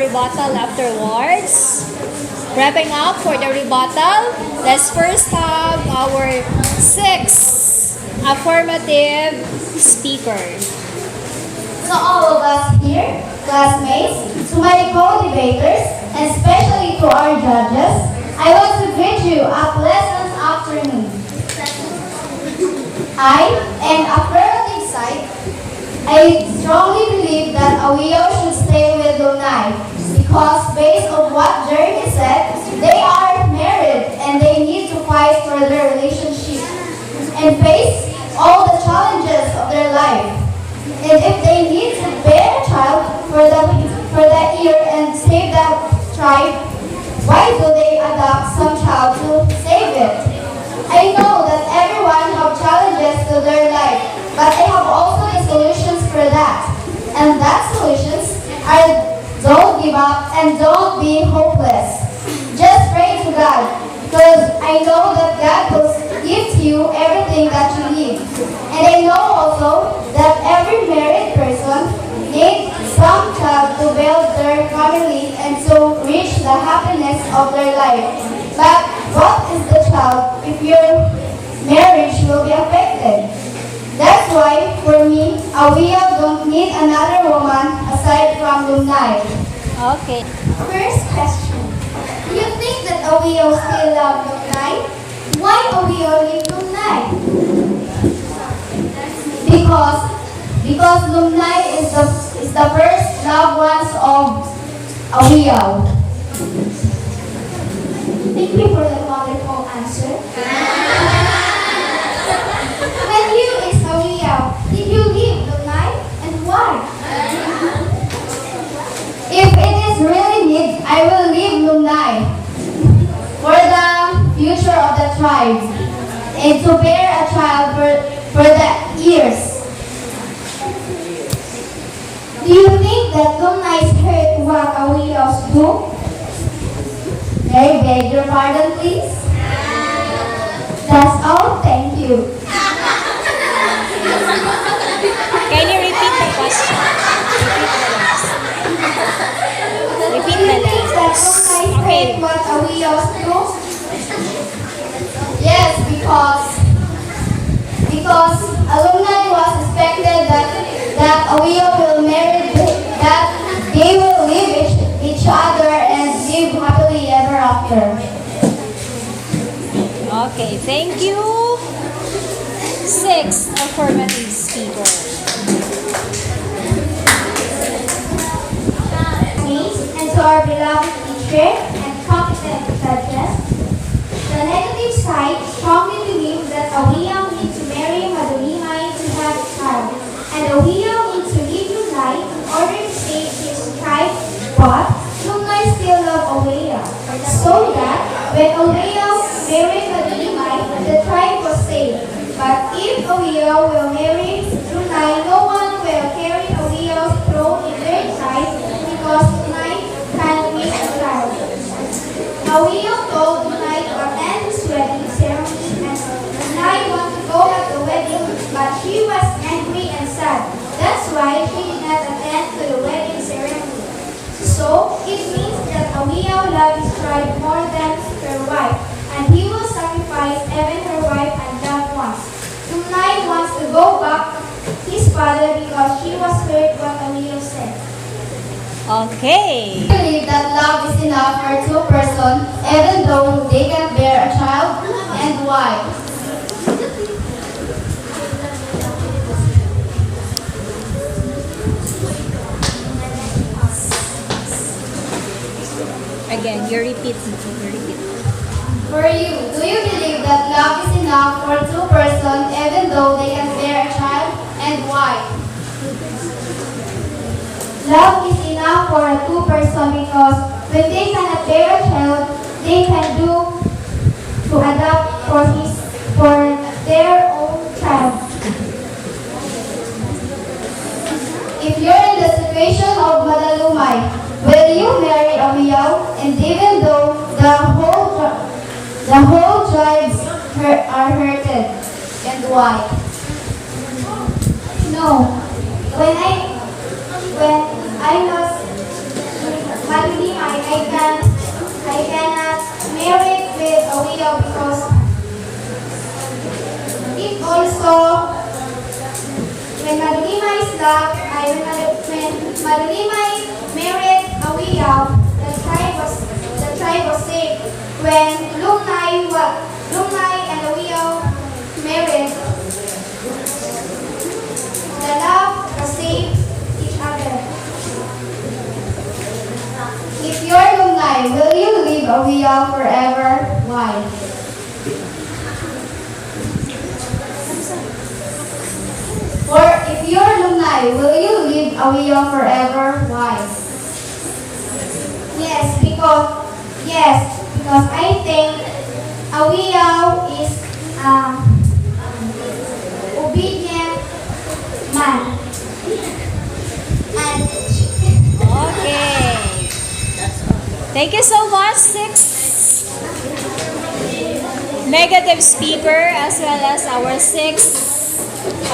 rebuttal afterwards. Wrapping up for the rebuttal, let's first have our 6 affirmative speaker. So all of us here, classmates, to my co-debaters, and especially to our judges, I want to greet you a pleasant afternoon. And affirmative side, I strongly believe that Awio should stay with Lunay because based on what Jeremy said, they are married and they need to fight for their relationship and face all the challenges of their life. And if they need to bear a child for that year and save that tribe, why do they adopt some child to save it? I know that everyone have challenges to their life, but I have also the solutions for that. And that solutions are don't give up and don't be hopeless. Just pray to God, because I know that God will give to you everything that you need. And I know also that every married person needs some child to build their family and to reach the happiness of their life. But what is the child if your marriage will be affected? That's why, for me, Awio don't need another woman aside from Lunay. Okay. First question. Do you think that Awio still love Lunay? Why Awio leave Lunay? Because Lunay is the first loved ones of Awio. Thank you for the wonderful answer. When you is Awio, did you leave Lunay and why? If it is really need, I will leave Lunay for the future of the tribe and to bear a child for the years. Do you think that Lunay's hurt what Awio's do? I beg your pardon, please. That's all. Thank you. Can you repeat the question? Repeat the last. Okay. What Awio's do? Yes, because alumni was expected that Awio will marry, that they will live each other and live happily ever after. Okay, thank you. 6 affirmative speaker. And to our beloved teacher and competent judges, the negative side strongly believes that Awio needs to marry Madulimay to have a child, and Awio needs to leave Lunay in order to save his tribe, but Lunay still loves Awio, so that when Awio married Madulimay, the tribe was saved. But if Awio will marry Lunay, no one will carry Awio's throne in their tribe because Lunay can raise a child. Awio told Lunay to attend his wedding ceremony, and Lunay wanted to go at the wedding, but she was angry and sad. That's why she did not attend to the wedding ceremony. So it means that Awio loves his tribe more than her wife, and he will sacrifice even her wife and loved ones. Lunay wants to go back his father because she was hurt what Awio said. Okay. I believe that love is enough for two persons even though they can bear a child, and why? Again, you repeat. For you, do you believe that love is enough for two persons even though they can bear a child, and why? Love is enough for a two person because when they cannot bear a child, they can do to adopt for their own child. If you're in the situation of Madalumay, will you marry Awio? And even though the whole tribes are hurted, and why? No. When I lost madulimay, I cannot marry with a widow because it also, when madulimay is loved, when madulimay married a widow, the tribe was saved. When Lungnay and the widow married, the love was saved each other. If you're Lungnay, will you leave a widow forever? Why? Or if you're Lungnay, will you leave a widow forever? Why? Yes, because I think a widow is obedient man. And Okay. Thank you so much, 6 negative speaker as well as our 6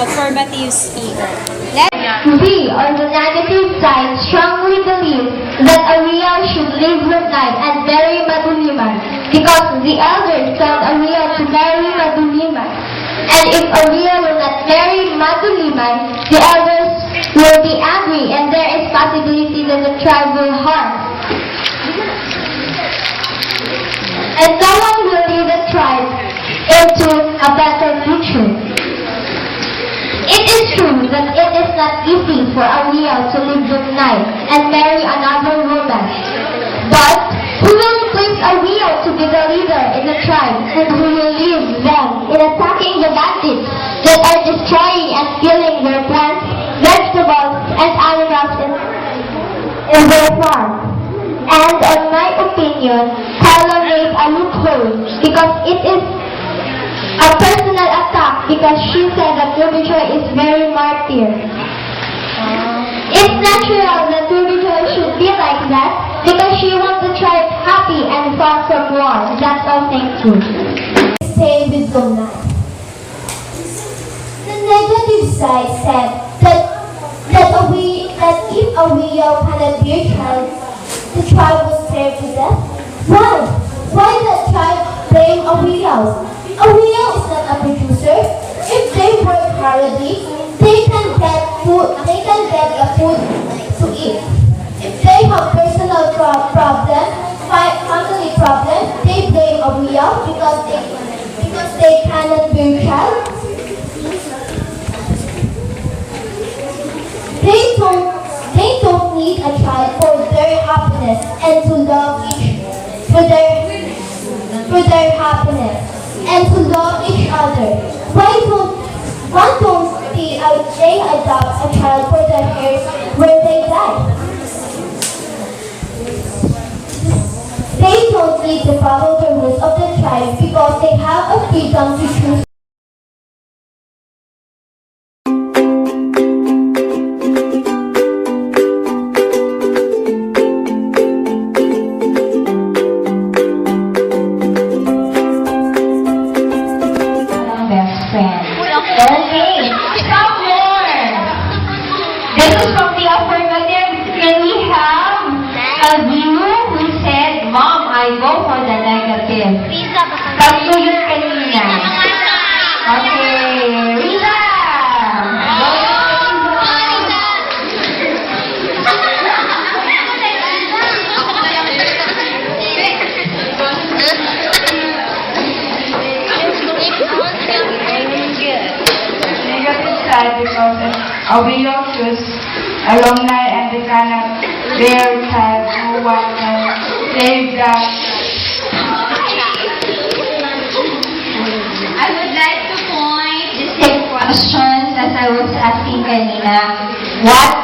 affirmative speaker. we, on the negative side, strongly believe that a widow should live with night and marry Maduliman because the elders told a widow to marry Maduliman. And if a widow will not marry Maduliman, the elders will be angry and there is possibility that the tribe will harm. And no one will lead the tribe into a better future. It is true that it is not easy for a widow to live with night and marry another woman. But who will place a widow to be the leader in the tribe and who will lead them in attacking the bandits that are destroying and killing their plants, vegetables, and animals in their farm? And in my opinion, Carla made a loophole because it is a personal attack because she said that Ruby Joy is very martyr. It's natural that Ruby Joy should be like that because she wants the tribe happy and far from war. That's all, thank you. Stay with Donna. The negative side said that if a widow cannot be a child, the tribe was scared to death. Why? Why the tribe blame a widow? A widow is not a producer. If they work hardly, they can get food. They can get the food to eat. If they have personal problems, family problems, they blame a widow because they cannot bear child. They don't need a child for their happiness and to love for their happiness and to love each other. Why don't they adopt a child for their heirs when they die? They don't need to follow the rules of the tribe because they have a freedom to choose. This is from the affirmative. Can we have a view who said, Mom, I go for the negative? Tatlo yun kanina. Okay, Rita! Negative side because a widow choose a long night and they cannot bear child who one can save the. I would like to point the same questions as I was asking kanina. What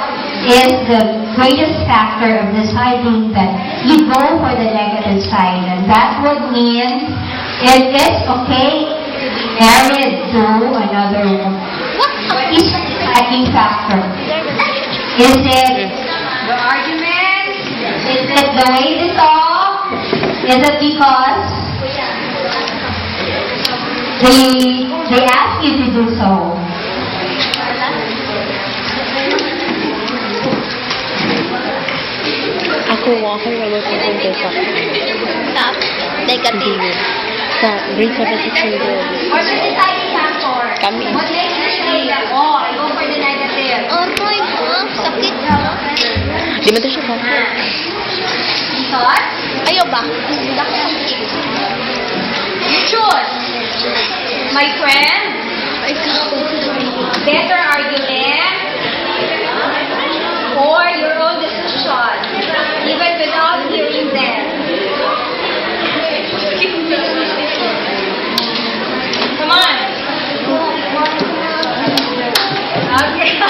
is the greatest factor of deciding that you go for the negative side? And that would mean it is okay to be married to another woman. What is the deciding factor? Is it the argument? Is it the way they talk? Is it because they ask you to do so? Kuha kayo ng magpupunta sa Top. Negative. sa grade 7 section girl. What's the deciding factor? Kami. What makes you say that, oh, I go for the negative? Aray ko, sakit na. Di man to siya ba? Because Ayaw ba? you choose, my friend, better argument, or your own decision, even without hearing them. Come on. Okay.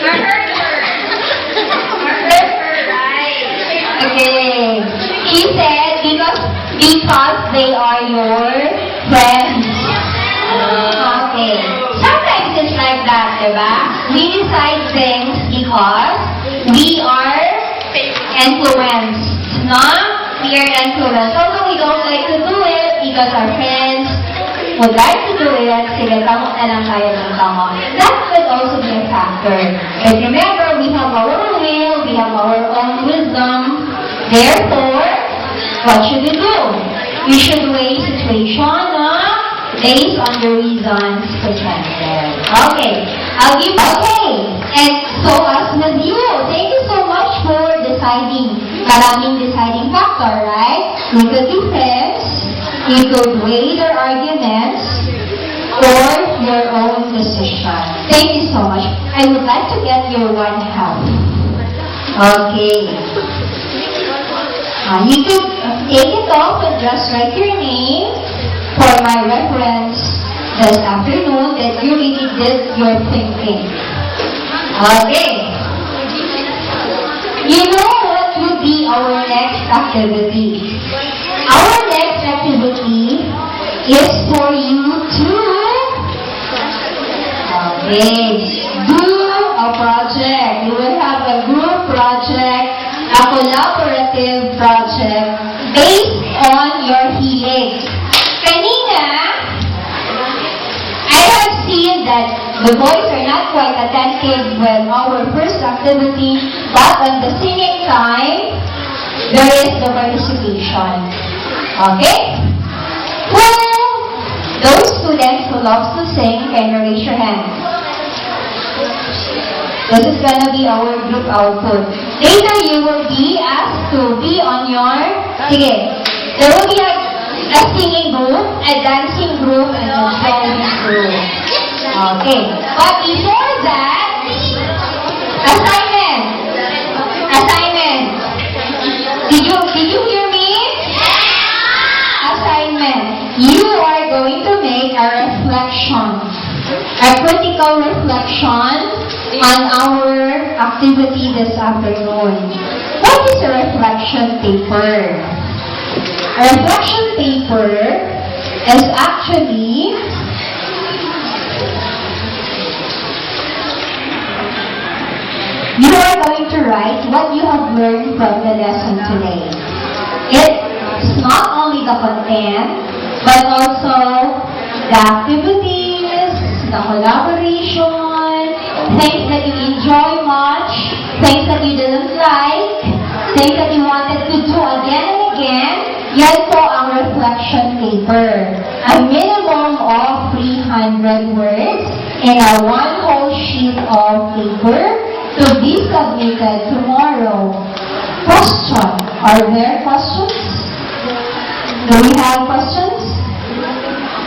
I heard her. Right. Okay. She said because they are your friends. Okay. Sometimes it's like that, diba? We decide things because we are influenced, no? We are influenced. Although we don't like to do it because our friends would like to do it, sige, tamo na lang tayo ng tamo. That could also be a factor. But remember, we have our own will, we have our own wisdom. Therefore, what should we do? We should weigh situation, based on the reasons presented. Okay, and so as with you, thank you so much for deciding, maraming deciding factor, right? You could do friends, you could weigh their arguments, or your own decision. Thank you so much. I would like to get your one half. Okay. You could take it off and just write your name for my reference this afternoon that you really did your thinking. Okay. You know what would be our next activity? Our next activity is for you to do a project. You will have a group project, a collaborative project based on your healing. Kanina, I have seen that the boys are not quite attentive with our first activity, but at the singing time, there is the participation. Okay? Those students who loves to sing, can you raise your hand? This is gonna be our group output. Later, you will be asked to be on your, sige, there will be a singing group, a dancing group, and a drawing group. Okay. But before that, assignment. Did you hear me? Assignment. You are going to make a reflection, a critical reflection on our activity this afternoon. What is a reflection paper? A reflection paper is actually you are going to write what you have learned from the lesson today. It's not only the content, but also the activities, the collaboration, things that you enjoy much, things that you didn't like, things that you wanted to do again and again. Yan po ang reflection paper. A minimum of 300 words in a one whole sheet of paper to be submitted tomorrow. Question. Are there questions? Do we have questions?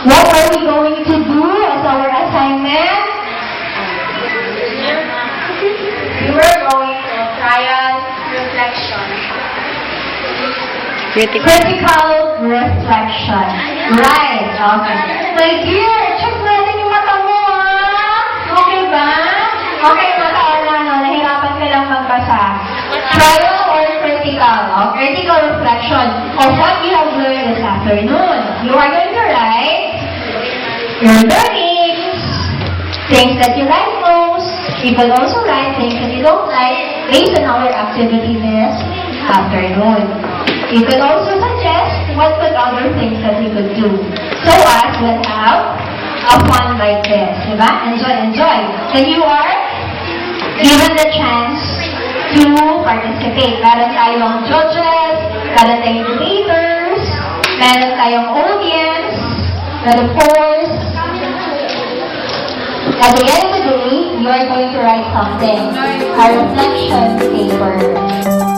What are we going to do as our assignment? We were going to trial reflection. Critical reflection. Right. Okay. My dear, check natin yung mata mo, okay ba? Okay, nahirapan ka lang magbasa. Trial or critical? Critical reflection of what you have learned this afternoon. You are going to write your learnings, things that you like most. You can also write things that you don't like based on our activity this afternoon. You could also suggest what could other things that we could do. So as we'll have a fun like this, diba? Enjoy. Then you are given the chance to participate. Meron tayong judges, meron tayong debaters, meron tayong audience, but of course, at the end of the day, you are going to write something, a reflection paper.